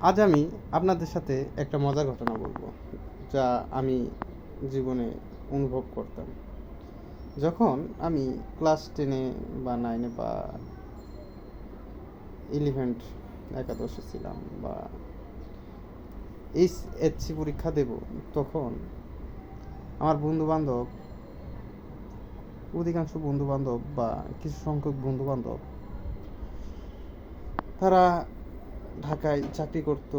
আজ আমি আপনাদের সাথে একটা মজার ঘটনা বলবো, যা আমি জীবনে অনুভব করতাম যখন আমি ক্লাস 10-এ বা 9-এ বা 11 একাদশে ছিলাম, বা এইচএসসি পরীক্ষা দেব। তখন আমার বন্ধুবান্ধব, অধিকাংশ বন্ধুবান্ধব বা কিছু সংখ্যক বন্ধুবান্ধব, তারা ঢাকায় চাকরি করত।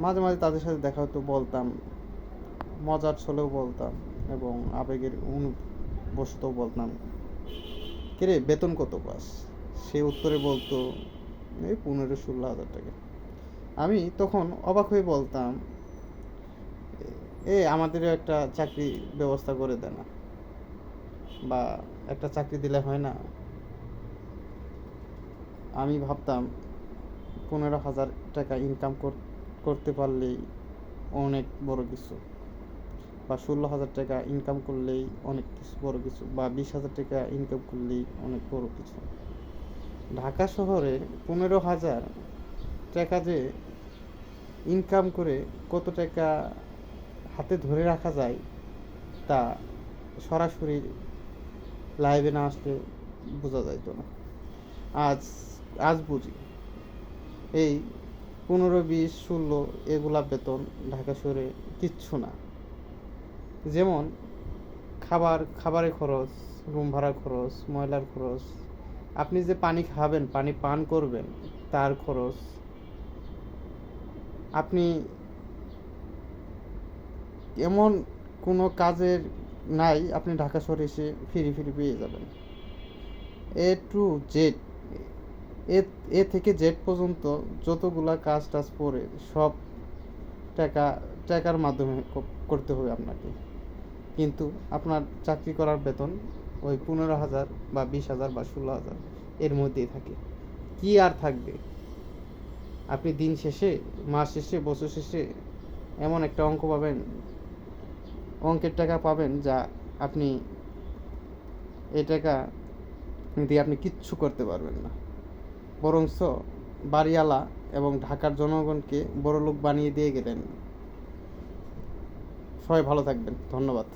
মাঝে মাঝে তাদের সাথে দেখা হতো, বলতাম, মজার ছলেও বলতাম এবং আবেগের অনুবশতও বলতাম, কিরে বেতন কত পাস? সে উত্তরে বলতো, এই 15-16 হাজার টাকা। আমি তখন অবাক হয়ে বলতাম, আমাদেরও একটা চাকরি ব্যবস্থা করে দে না, বা একটা চাকরি দিলে হয় না? আমি ভাবতাম 15,000 টাকা ইনকাম করতে পারলেই অনেক বড় কিছু, বা 16,000 টাকা ইনকাম করলেই অনেক কিছু বড় কিছু, বা 20,000 টাকা ইনকাম করলেই অনেক বড় কিছু। ঢাকা শহরে 15,000 টাকা যে ইনকাম করে কত টাকা হাতে ধরে রাখা যায়, তা সরাসরি লাইভে না আসলে বোঝা যাইতো না। আজ আজ বুঝি এই 15, 20, 16 এগুলা বেতন ঢাকা শহরে কিচ্ছু না। যেমন খাবারের খরচ, রুম ভাড়ার খরচ, ময়লার খরচ, আপনি যে পানি খাবেন, পানি পান করবেন, তার খরচ, আপনি এমন কোনো কাজের নাই আপনি ঢাকা শহরে এসে ফিরি পেয়ে যাবেন। এ টু জেড, এ থেকে জেড পর্যন্ত যতগুলা কাজ টাজ পড়ে, সব টাকার মাধ্যমে করতে হবে আপনাকে। কিন্তু আপনার চাকরি করার বেতন ওই 15,000 বা 20,000 বা 16,000 এর মধ্যেই থাকে। কি আর থাকবে? আপনি দিন শেষে, মাস শেষে, বছর শেষে এমন একটা অঙ্কের টাকা পাবেন, যা আপনি এই টাকা দিয়ে আপনি কিচ্ছু করতে পারবেন না। বরঞ্চ বাড়িওয়ালা এবং ঢাকার জনগণকে বড়লোক বানিয়ে দিয়ে গেলেন। সবাই ভালো থাকবেন। ধন্যবাদ।